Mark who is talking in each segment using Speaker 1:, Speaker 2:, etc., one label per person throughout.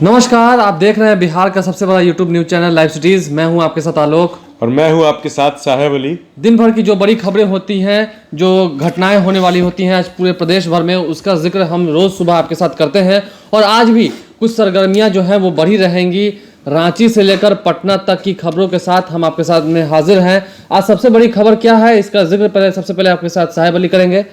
Speaker 1: नमस्कार, आप देख रहे हैं बिहार का सबसे बड़ा YouTube news channel live cities. मैं हूं आपके साथ आलोक
Speaker 2: और मैं हूं आपके साथ साहेब अली।
Speaker 1: दिन भर की जो बड़ी खबरें होती हैं, जो घटनाएं होने वाली होती हैं आज पूरे प्रदेश भर में, उसका जिक्र हम रोज सुबह आपके साथ करते हैं। और आज भी कुछ सरगर्मियां जो हैं वो बढ़ी रहेंगी। रांची से लेकर पटना तक की खबरों के साथ हम आपके साथ में हाजिर हैं। आज सबसे बड़ी खबर क्या है, इसका जिक्र सबसे पहले आपके साथ साहेब अली करेंगे।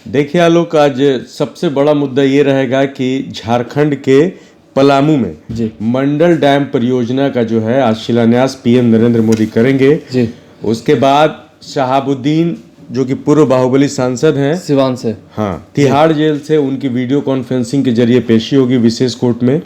Speaker 2: देखिए आलोक, आज सबसे बड़ा मुद्दा ये रहेगा कि झारखंड के पलामू में
Speaker 1: जी
Speaker 2: मंडल डैम परियोजना का जो है आज शिलान्यास पीएम नरेंद्र मोदी करेंगे
Speaker 1: जी।
Speaker 2: उसके बाद शहाबुद्दीन जो कि पूर्व बाहुबली सांसद हैं
Speaker 1: सिवान से,
Speaker 2: हाँ, तिहाड़ जेल से उनकी वीडियो कॉन्फ्रेंसिंग के जरिए पेशी होगी विशेष कोर्ट में।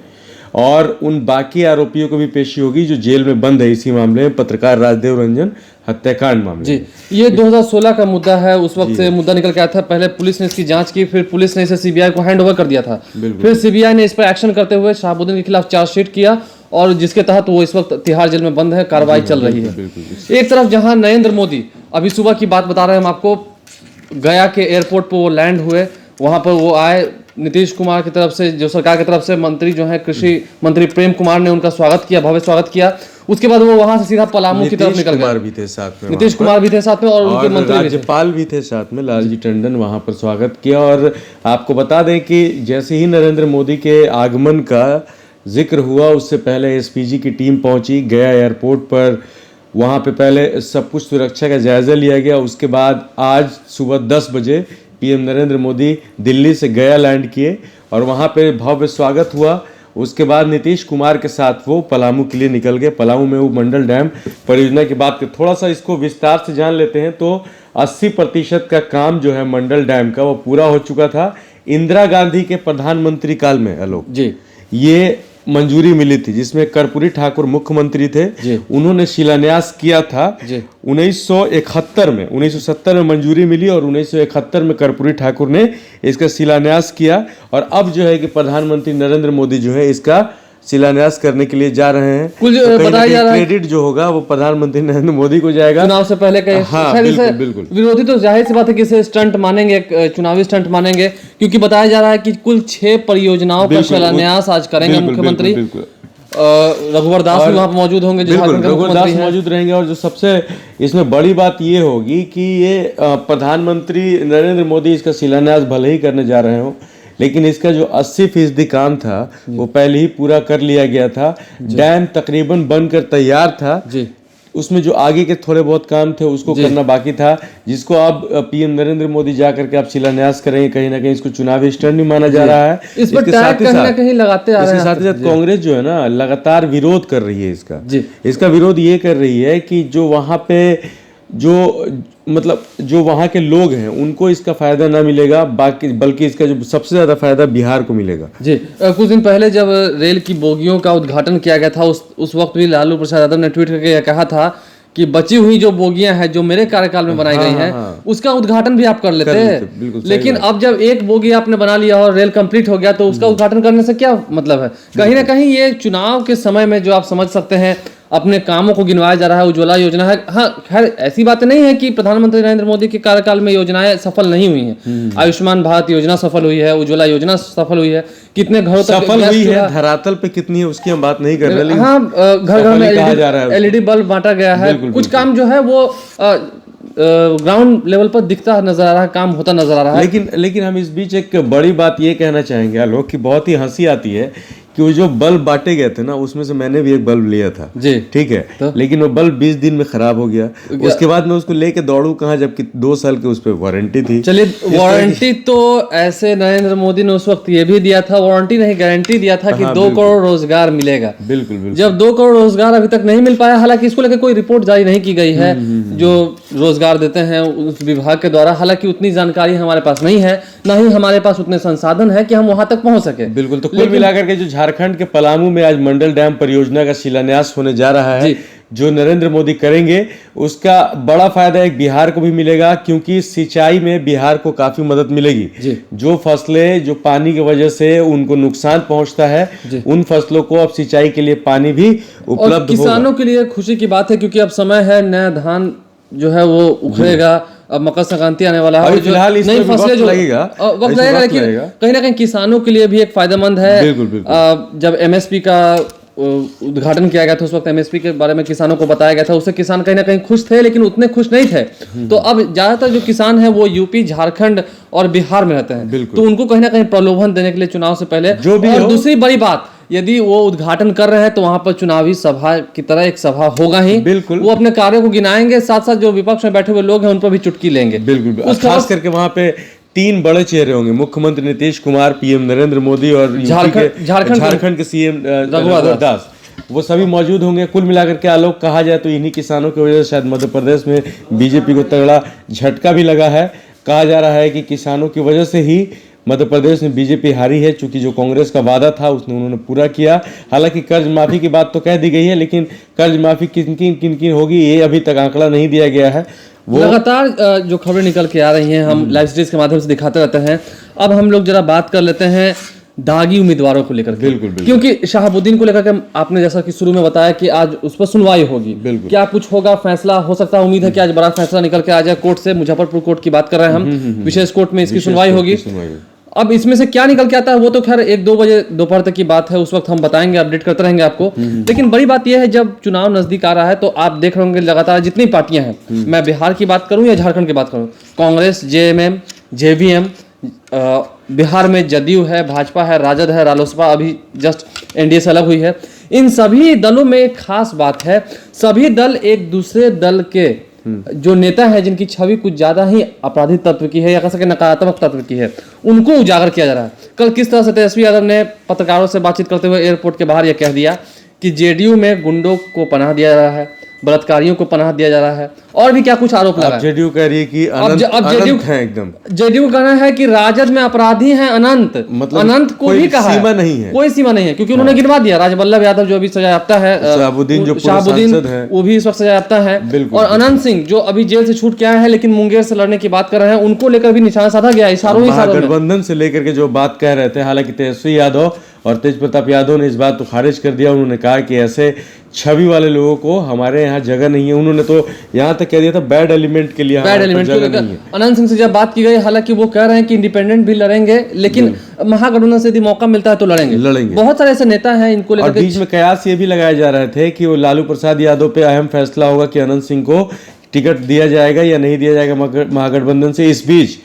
Speaker 2: और उन बाकी आरोपियों को भी पेशी होगी जो जेल में बंद है इसी मामले में, पत्रकार राजदेव रंजन हत्याकांड मामले
Speaker 1: जी। ये 2016 का मुद्दा है। उस वक्त से मुद्दा निकल के आया था। पहले पुलिस ने इसकी जांच की, फिर पुलिस ने इसे सीबीआई को हैंड ओवर कर दिया था। फिर सीबीआई ने इस पर एक्शन करते हुए शहाबुद्दीन के खिलाफ चार्जशीट किया और जिसके तहत वो इस वक्त तिहाड़ जेल में बंद है, कार्रवाई चल रही है। एक तरफ जहां नरेंद्र मोदी, अभी सुबह की बात बता रहे हैं हम आपको, गया के एयरपोर्ट पर वो लैंड हुए, वहां पर वो आए। नीतीश कुमार की तरफ से, जो सरकार की तरफ से मंत्री जो है कृषि मंत्री प्रेम कुमार ने उनका स्वागत किया, भव्य स्वागत किया। उसके बाद वो वहां से सीधा पलामू की तरफ निकल गए। नीतीश कुमार भी थे साथ में और उनके मंत्री
Speaker 2: राज्यपाल भी थे साथ में, लालजी टंडन वहां पर स्वागत किया। और आपको बता दें कि जैसे ही नरेंद्र मोदी के आगमन का जिक्र हुआ, उससे पहले एसपीजी की टीम पहुंची गया एयरपोर्ट पर। वहां पे पहले सब कुछ सुरक्षा का जायजा लिया गया। उसके बाद आज सुबह 10 बजे पीएम नरेंद्र मोदी दिल्ली से गया लैंड किए और वहां पे भव्य स्वागत हुआ। उसके बाद नीतीश कुमार के साथ वो पलामू के लिए निकल गए। पलामू में वो मंडल डैम परियोजना की बात थोड़ा सा इसको विस्तार से जान लेते हैं तो 80% का काम जो है मंडल डैम का वो पूरा हो चुका था। इंदिरा गांधी के प्रधानमंत्री काल में आलोक जी ये मंजूरी मिली थी, जिसमें कर्पूरी ठाकुर मुख्यमंत्री थे। उन्होंने शिलान्यास किया था 1971 में। 1970 में मंजूरी मिली और 1971 में कर्पूरी ठाकुर ने इसका शिलान्यास किया। और अब जो है कि प्रधानमंत्री नरेंद्र मोदी जो है इसका शिलान्यास करने के लिए जा रहे हैं।
Speaker 1: कुछ
Speaker 2: तो
Speaker 1: बताया जा रहा है,
Speaker 2: क्रेडिट जो होगा वो प्रधानमंत्री नरेंद्र मोदी को जाएगा।
Speaker 1: चुनाव से पहले कहे,
Speaker 2: हाँ, बिल्कुल।
Speaker 1: विरोधी तो जाहिर सी बात है कि इसे स्टंट मानेंगे, चुनावी स्टंट मानेंगे, क्योंकि बताया जा रहा है कि कुल 6 परियोजनाओं का शिलान्यास आज करेंगे मुख्यमंत्री। रघुवर दास भी वहाँ पर मौजूद होंगे,
Speaker 2: रघुवर दास मौजूद रहेंगे। और जो सबसे इसमें बड़ी बात ये होगी कि ये प्रधानमंत्री नरेंद्र मोदी इसका शिलान्यास भले ही करने जा रहे हो, लेकिन इसका जो 80% काम था वो पहले ही पूरा कर लिया गया था। डैम तकरीबन बनकर तैयार था जी। उसमें जो आगे के थोड़े बहुत काम थे उसको करना बाकी था, जिसको अब पीएम नरेंद्र मोदी जा करके आप शिलान्यास करेंगे। कहीं ना कहीं इसको चुनावी स्टंट नहीं माना जा रहा है।
Speaker 1: इसके साथ ही
Speaker 2: साथ कांग्रेस जो है ना लगातार विरोध कर रही है इसका विरोध ये कर रही है कि जो वहां पे जो वहाँ के लोग हैं उनको इसका फायदा ना मिलेगा, बल्कि इसका जो सबसे ज्यादा फायदा बिहार को मिलेगा
Speaker 1: जी। कुछ दिन पहले जब रेल की बोगियों का उद्घाटन किया गया था, उस वक्त भी लालू प्रसाद यादव ने ट्वीट करके कहा था कि बची हुई जो बोगियां हैं जो मेरे कार्यकाल में बनाई गई हैं उसका उद्घाटन भी आप कर लेते हैं। लेकिन अब जब एक बोगी आपने बना लिया और रेल कंप्लीट हो गया तो उसका उद्घाटन करने से क्या मतलब है। कहीं ना कहीं ये चुनाव के समय में जो आप समझ सकते हैं अपने कामों को गिनवाया जा रहा है। उज्ज्वला योजना है, हाँ खैर ऐसी बात नहीं है कि प्रधानमंत्री नरेंद्र मोदी के कार्यकाल में योजनाएं सफल नहीं हुई हैं। आयुष्मान भारत योजना सफल हुई है, उज्ज्वला योजना सफल हुई है, कितने घरों तक
Speaker 2: सफल हुई है, धरातल पे कितनी है उसकी हम बात नहीं कर रहे।
Speaker 1: हाँ, घर घर में एलईडी बल्ब बांटा गया है। कुछ काम जो है वो ग्राउंड लेवल पर दिखता नजर आ रहा है, काम होता नजर आ रहा है।
Speaker 2: लेकिन हम इस बीच एक बड़ी बात ये कहना चाहेंगे आलोक कि बहुत ही हंसी आती है कि वो जो बल्ब बांटे गए थे ना उसमें से मैंने भी एक बल्ब लिया था जी, ठीक है तो? लेकिन वो बल्ब 20 दिन में खराब हो गया। उसके बाद मैं उसको लेके दौड़ू कहाँ, जबकि 2 साल के उस पर वारंटी थी।
Speaker 1: चलिए, वारंटी तो ऐसे नरेंद्र मोदी ने उस वक्त ये भी दिया था, वारंटी नहीं गारंटी दिया था कि 2 करोड़ रोजगार मिलेगा।
Speaker 2: बिल्कुल।
Speaker 1: जब 2 करोड़ रोजगार अभी तक नहीं मिल पाया, हालांकि इसको लेकर कोई रिपोर्ट जारी नहीं की गई है जो रोजगार देते हैं उस विभाग के द्वारा। हालांकि उतनी जानकारी हमारे पास नहीं है, ना ही हमारे पास उतने संसाधन है कि हम वहां तक पहुंच सके।
Speaker 2: बिल्कुल। तो कुल मिलाकर के जो झारखंड के पलामू में आज मंडल डैम परियोजना का शिलान्यास होने जा रहा है जो नरेंद्र मोदी करेंगे, उसका बड़ा फायदा एक बिहार को भी मिलेगा, क्योंकि सिंचाई में बिहार को काफी मदद मिलेगी। जो फसलें जो पानी की वजह से उनको नुकसान पहुंचता है, उन फसलों को अब सिंचाई के लिए पानी भी उपलब्ध होगा।
Speaker 1: किसानों के लिए खुशी की बात है, क्योंकि अब समय है, नया धान जो है वो उखड़ेगा अब मकर संक्रांति आने वाला है
Speaker 2: अभी
Speaker 1: और जो
Speaker 2: फिलहाल इसमें
Speaker 1: नई
Speaker 2: भी
Speaker 1: फसलें
Speaker 2: वक्त
Speaker 1: जो
Speaker 2: लगेगा,
Speaker 1: वक्त
Speaker 2: इसमें
Speaker 1: लगेगा,
Speaker 2: वक्त
Speaker 1: लेकिन
Speaker 2: लगेगा।
Speaker 1: कहीं ना कहीं किसानों के लिए भी एक फायदेमंद है।
Speaker 2: बिल्कुल, बिल्कुल।
Speaker 1: जब एमएसपी का उद्घाटन किया गया था, उस वक्त एमएसपी के बारे में किसानों को बताया गया था, उससे किसान कहीं ना कहीं खुश थे, लेकिन उतने खुश नहीं थे। तो अब ज्यादातर जो किसान है वो यूपी, झारखंड और बिहार में रहते हैं, तो उनको कहीं ना कहीं प्रलोभन देने के लिए चुनाव से पहले
Speaker 2: जो भी
Speaker 1: और
Speaker 2: हो,
Speaker 1: दूसरी बड़ी बात, यदि वो उद्घाटन कर रहे हैं तो वहां पर चुनावी सभा की तरह एक सभा होगा ही।
Speaker 2: बिल्कुल।
Speaker 1: वो अपने कार्यों को गिनाएंगे, साथ साथ जो विपक्ष में बैठे हुए लोग हैं उन पर भी चुटकी लेंगे।
Speaker 2: बिल्कुल, खास करके वहां पे 3 बड़े चेहरे होंगे, मुख्यमंत्री नीतीश कुमार, पीएम नरेंद्र मोदी और झारखंड के सीएम रघुवर दास, वो सभी मौजूद होंगे। कुल मिलाकर के आलोक कहा जाए तो इन्हीं किसानों की वजह से शायद मध्य प्रदेश में बीजेपी को तगड़ा झटका भी लगा है। कहा जा रहा है कि किसानों की वजह से ही मध्य प्रदेश में बीजेपी हारी है, चूंकि जो कांग्रेस का वादा था उसने उन्होंने पूरा किया। हालांकि कर्ज माफी की बात तो कह दी गई है, लेकिन कर्ज माफी किन किन होगी ये अभी तक आंकड़ा नहीं दिया गया है। वो
Speaker 1: लगातार जो खबरें निकल के आ रही हैं हम लाइव स्ट्रीम्स के माध्यम से दिखाते रहते हैं। अब हम लोग जरा बात कर लेते हैं दागी उम्मीदवारों को लेकर के।
Speaker 2: बिल्कुल।
Speaker 1: क्योंकि शहाबुद्दीन को लेकर के आपने जैसा कि शुरू में बताया कि आज उस पर सुनवाई होगी, क्या कुछ होगा, फैसला हो सकता है, उम्मीद है कि आज बड़ा फैसला निकल के आ जाए कोर्ट से। मुजफ्फरपुर कोर्ट की बात कर रहे हैं हम, विशेष कोर्ट में इसकी सुनवाई होगी। अब इसमें से क्या निकल के आता है वो तो खैर 1-2 बजे दोपहर तक की बात है, उस वक्त हम बताएंगे, अपडेट करते रहेंगे आपको। लेकिन बड़ी बात यह है, जब चुनाव नजदीक आ रहा है तो आप देख रहे होंगे लगातार जितनी पार्टियां हैं, मैं बिहार की बात करूं या झारखंड की बात करूं, कांग्रेस, जेएमएम, जेवीएम, बिहार में जदयू है, भाजपा है, राजद है, रालोसपा अभी जस्ट एनडीए से अलग हुई है। इन सभी दलों में एक खास बात है, सभी दल एक दूसरे दल के जो नेता है जिनकी छवि कुछ ज्यादा ही आपराधिक तत्व की है या कह सके नकारात्मक तत्व की है, उनको उजागर किया जा रहा है। कल किस तरह से तेजस्वी यादव ने पत्रकारों से बातचीत करते हुए एयरपोर्ट के बाहर यह कह दिया कि जेडीयू में गुंडों को पनाह दिया जा रहा है, बलात्कारियों को पनाह दिया जा रहा है, और भी क्या कुछ आरोप लगा है।
Speaker 2: जेडीयू कह रही है कि अनंत है एकदम।
Speaker 1: जेडीयू कहना है कि राजद में अपराधी हैं अनंत, मतलब अनंत को भी कहा
Speaker 2: सीमा नहीं है,
Speaker 1: कोई सीमा नहीं है, क्योंकि उन्होंने गिनवा दिया। राजवल्लभ यादव जो अभी सजायाफ्ता है,
Speaker 2: शहाबुद्दीन
Speaker 1: वो भी इस वक्त सजायाफ्ता है, और अनंत सिंह जो अभी जेल से छूट के आए हैं लेकिन मुंगेर से लड़ने की बात कर रहे हैं, उनको लेकर भी निशाना साधा गया इशारों
Speaker 2: गठबंधन से लेकर के जो बात कह रहे थे। हालांकि तेजस्वी यादव और तेज प्रताप यादव ने इस बात को खारिज कर दिया। उन्होंने कहा कि ऐसे छवि वाले लोगों को हमारे यहाँ जगह नहीं है। उन्होंने तो यहाँ तक कह दिया था बैड एलिमेंट के लिए जगह नहीं है।
Speaker 1: अनंत सिंह से जब बात की गई, हालांकि वो कह रहे हैं कि इंडिपेंडेंट भी लड़ेंगे, लेकिन महागठबंधन से यदि मौका मिलता है तो लड़ेंगे। बहुत सारे ऐसे नेता हैं इनको लेकर।
Speaker 2: बीच में कयास ये भी लगाए जा रहे थे कि वो लालू प्रसाद यादव पे अहम फैसला होगा कि अनंत सिंह को टिकट दिया जाएगा या नहीं दिया जाएगा महागठबंधन से। इस बीच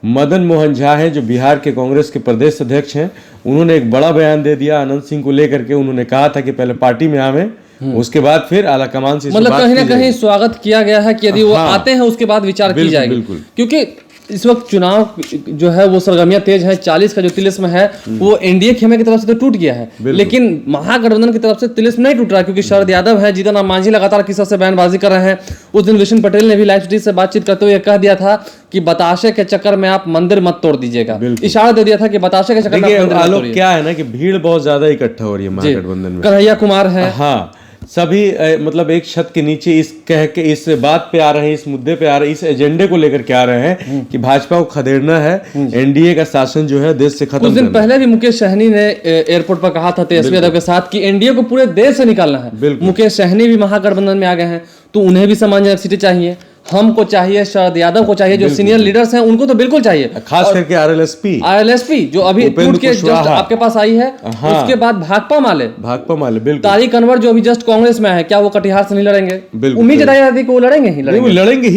Speaker 2: मदन मोहन झा हैं जो बिहार के कांग्रेस के प्रदेश अध्यक्ष हैं, उन्होंने एक बड़ा बयान दे दिया अनंत सिंह को लेकर के। उन्होंने कहा था कि पहले पार्टी में आवे, उसके बाद फिर आलाकमान से
Speaker 1: मतलब कहीं ना कहीं स्वागत किया गया है कि यदि वो आते हैं उसके बाद विचार की जाएगी। क्योंकि इस वक्त चुनाव जो है वो सरगर्मियां तेज है। 40 का जो तिलिस्म है वो एनडीए खेमे की तरफ से तो टूट गया है, लेकिन महागठबंधन की तरफ से तिलिस्म नहीं टूट रहा, क्योंकि शरद यादव है, जीतन राम मांझी लगातार किसी से बयानबाजी कर रहे हैं। उस दिन विष्णु पटेल ने भी लाइव स्ट्रीम से बातचीत करते हुए कह दिया था कि बताशे के चक्कर में आप मंदिर मत तोड़ दीजिएगा, इशारा दे दिया था कि बताशे के चक्कर में
Speaker 2: आलोक क्या है ना कि भीड़ बहुत ज्यादा इकट्ठा हो रही है महागठबंधन में।
Speaker 1: कन्हैया कुमार है,
Speaker 2: हाँ, सभी मतलब एक छत के नीचे इस कह के इस बात पे आ रहे हैं, इस मुद्दे पे आ रहे हैं, इस एजेंडे को लेकर के आ रहे हैं कि भाजपा को खदेड़ना है, एनडीए का शासन जो है देश से खत्म।
Speaker 1: कुछ दिन पहले भी मुकेश सहनी ने एयरपोर्ट पर कहा था तेजस्वी यादव के साथ कि एनडीए को पूरे देश से निकालना है। मुकेश सहनी भी महागठबंधन में आ गए हैं, तो उन्हें भी सामान्य सीटें चाहिए, हमको चाहिए, शरद यादव को चाहिए, जो सीनियर लीडर्स हैं उनको तो बिल्कुल चाहिए,
Speaker 2: खास करके आरएलएसपी
Speaker 1: जो अभी टूट के जस्ट आपके पास आई है। उसके बाद भाकपा माले
Speaker 2: बिल्कुल,
Speaker 1: तारिक अनवर जो अभी जस्ट कांग्रेस में है, क्या वो कटिहार से नहीं लड़ेंगे? उम्मीद जताई जाती है कि वो लड़ेंगे ही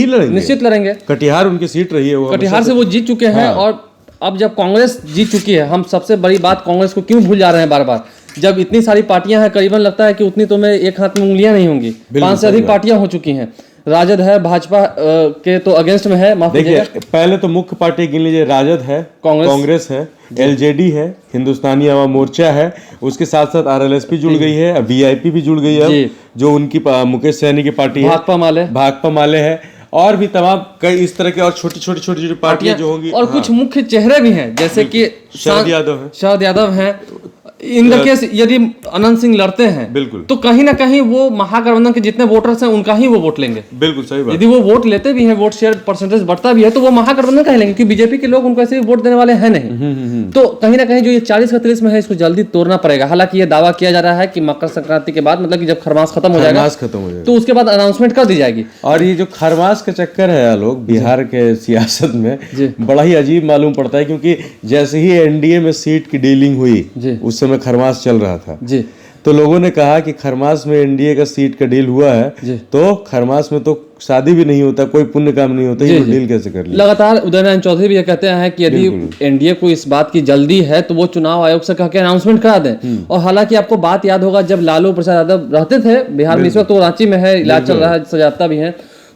Speaker 1: लड़ेंगे, निश्चित लड़ेंगे।
Speaker 2: कटिहार उनकी सीट रही है,
Speaker 1: कटिहार से वो जीत चुके हैं। और अब जब कांग्रेस जीत चुकी है, हम सबसे बड़ी बात कांग्रेस को क्यों भूल जा रहे हैं बार बार, जब इतनी सारी पार्टियां हैं, करीबन लगता है कि उतनी तो में एक हाथ में उंगलियां नहीं होंगी, 5 से अधिक पार्टियां हो चुकी हैं। राजद है, भाजपा के तो अगेंस्ट में है, माफ कीजिएगा।
Speaker 2: पहले तो मुख्य पार्टी गिन लीजिए, राजद है, कांग्रेस है, एलजेडी है, हिंदुस्तानी आवाम मोर्चा है, उसके साथ साथ आरएलएसपी जुड़ गई है, वीआईपी भी जुड़ गई है, जो उनकी मुकेश सहनी की पार्टी है, भाकपा माले है, और भी तमाम कई इस तरह के और छोटी पार्टियां जो होंगी।
Speaker 1: और कुछ मुख्य चेहरे भी हैं, जैसे कि
Speaker 2: शरद यादव है,
Speaker 1: इन द केस यदि अनंत सिंह लड़ते हैं
Speaker 2: बिल्कुल,
Speaker 1: तो कहीं ना कहीं वो महागठबंधन के जितने वोटर्स हैं उनका ही वो वोट लेंगे।
Speaker 2: बिल्कुल सही बात।
Speaker 1: यदि वो वोट लेते भी हैं, वोट शेयर परसेंटेज बढ़ता भी है, तो वो महागठबंधन का ही लेंगे, क्योंकि बीजेपी के लोग उनको ऐसे वोट देने वाले हैं नहीं। तो कहीं ना कहीं जो ये 40 का 30 में है, इसको जल्दी तोड़ना पड़ेगा। हालांकि ये दावा किया जा रहा है कि मकर संक्रांति के बाद, मतलब कि जब खरमास खत्म हो जाएगा तो उसके बाद अनाउंसमेंट कर दी जाएगी।
Speaker 2: और ये जो खरमास का चक्कर है लोग बिहार के सियासत में बड़ा ही अजीब मालूम पड़ता है, क्योंकि जैसे ही एनडीए में सीट की डीलिंग हुई उस समय खरमास चल रहा था
Speaker 1: जी,
Speaker 2: तो लोगों ने कहा कि खरमास में एनडीए का सीट का डील हुआ है तो खरमास में तो शादी भी नहीं होता, कोई पुण्य काम नहीं होता, ये डील कैसे कर लिया।
Speaker 1: लगातार उदय नारायण चौधरी भी ये कहते हैं कि यदि एनडीए को इस बात की जल्दी है तो वो चुनाव आयोग से कह के अनाउंसमेंट करा दें। और हालांकि आपको बात याद होगा, जब लालू प्रसाद यादव रहते थे बिहार में, इस वक्त वो रांची में है, इलाज चल रहा है, सजाता भी है,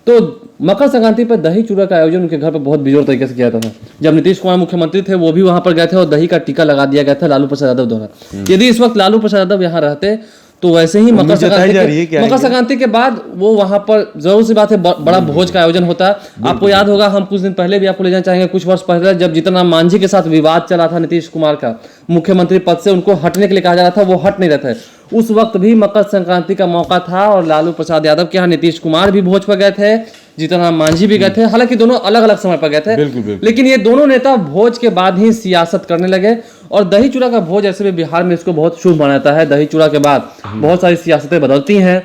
Speaker 1: तो मकर संक्रांति पर दही चूड़ा का आयोजन उनके घर पर बहुत बेजोर तरीके से किया जाता था। जब नीतीश कुमार मुख्यमंत्री थे वो भी वहां पर गए थे और दही का टीका लगा दिया गया था लालू प्रसाद यादव द्वारा। यदि इस वक्त लालू प्रसाद यादव यहाँ रहते तो वैसे ही मकर संक्रांति के बाद वो वहां पर जरूर सी बात है बड़ा भोज का आयोजन होता है। आपको याद होगा, हम कुछ दिन पहले भी आपको ले जाना चाहेंगे, कुछ वर्ष पहले जब जीतन राम मांझी के साथ विवाद चला था नीतीश कुमार का, मुख्यमंत्री पद से उनको हटने के लिए कहा जा रहा था, वो हट नहीं रहे थे। उस वक्त भी मकर संक्रांति का मौका था और लालू प्रसाद यादव के यहाँ नीतीश कुमार भी भोज पर गए थे, जीतन राम मांझी भी गए थे। हालांकि दोनों अलग अलग समय पर गए थे, लेकिन ये दोनों नेता भोज के बाद ही सियासत करने लगे। और दही चूड़ा का भोज ऐसे भी बिहार में इसको बहुत शुभ मानता है। दही चूड़ा के बाद बहुत सारी सियासतें बदलती हैं।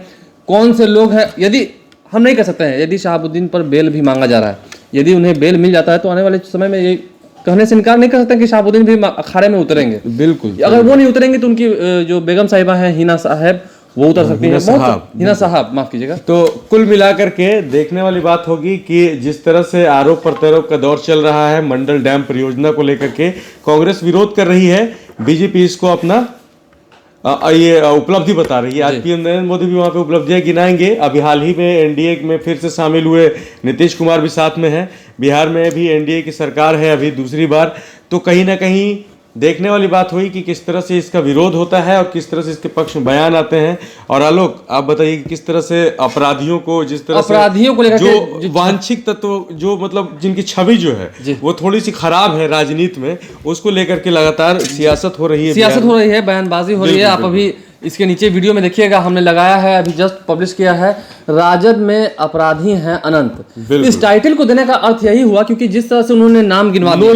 Speaker 1: कौन से लोग हैं, यदि हम नहीं कह सकते हैं, यदि शहाबुद्दीन पर बेल भी मांगा जा रहा है, यदि उन्हें बेल मिल जाता है तो आने वाले समय में ये कहने से इनकार नहीं कर सकते कि शहाबुद्दीन भी अखाड़े में उतरेंगे।
Speaker 2: बिल्कुल,
Speaker 1: अगर वो नहीं उतरेंगे तो उनकी जो बेगम साहिबा है हिना साहब, वो उतर सकती है, हिना साहब माफ कीजिएगा।
Speaker 2: तो कुल मिलाकर के देखने वाली बात होगी कि जिस तरह से आरोप प्रत्यारोप का दौर चल रहा है मंडल डैम परियोजना को लेकर के, कांग्रेस विरोध कर रही है, बीजेपी इसको अपना ये उपलब्धि बता रही है। आज पीएम नरेंद्र मोदी भी वहां पे उपलब्धियां गिनाएंगे। अभी हाल ही में एनडीए में फिर से शामिल हुए नीतीश कुमार भी साथ में है, बिहार में भी एनडीए की सरकार है अभी दूसरी बार। तो कहीं ना कहीं देखने वाली बात हुई कि किस तरह से इसका विरोध होता है और किस तरह से इसके पक्ष में बयान आते हैं। और आलोक, आप बताइए कि किस तरह से अपराधियों को, जिस तरह
Speaker 1: अपराधियों को लेकर
Speaker 2: जो वांछित तत्व, जो मतलब जिनकी छवि जो है वो थोड़ी सी खराब है राजनीति में, उसको लेकर के लगातार सियासत हो रही है,
Speaker 1: बयानबाजी हो रही है। आप अभी इसके नीचे वीडियो में देखिएगा, हमने लगाया है, अभी जस्ट पब्लिश किया है, राजद में अपराधी हैं अनंत। इस टाइटल को देने का अर्थ यही हुआ क्योंकि जिस तरह से उन्होंने नाम गिनवा दिया,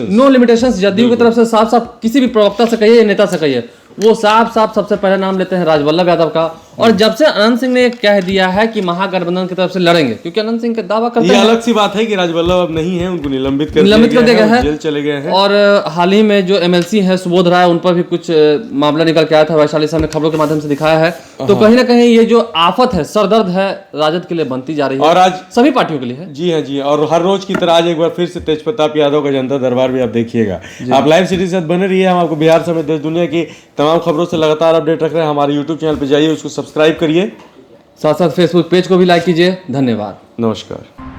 Speaker 1: नो लिमिटेशंस जदयू की तरफ से साफ साफ, किसी भी प्रवक्ता से कहिए, नेता से कहिए, वो साफ साफ सबसे पहले नाम लेते हैं राजवल्लभ यादव का। और जब से अनंत सिंह ने कह दिया है कि महागठबंधन की तरफ से लड़ेंगे, क्योंकि अनंत सिंह का दावा करते हैं,
Speaker 2: ये अलग सी बात है कि राजवल्लभ अब नहीं है, उनको निलंबित कर दिया गया है, जेल चले गए हैं।
Speaker 1: और हाल ही में जो एमएलसी है सुबोध राय, उन पर भी कुछ मामला निकल के आया था, वैशाली साहब ने खबरों के माध्यम से दिखाया है। तो कहीं ना कहीं ये जो आफत है, सरदर्द है, राजद के लिए बनती जा रही है,
Speaker 2: और आज
Speaker 1: सभी पार्टियों के लिए है।
Speaker 2: जी हाँ, जी। और हर रोज की तरह आज एक बार फिर से तेज प्रताप यादव का जनता दरबार भी आप देखिएगा। आप लाइव सिटी से बने रहिए, हम आपको बिहार समेत देश दुनिया की तमाम खबरों से लगातार अपडेट रख रहे हैं। हमारे यूट्यूब चैनल पर जाइए, उसको सब्सक्राइब करिए,
Speaker 1: साथ साथ फेसबुक पेज को भी लाइक कीजिए। धन्यवाद,
Speaker 2: नमस्कार।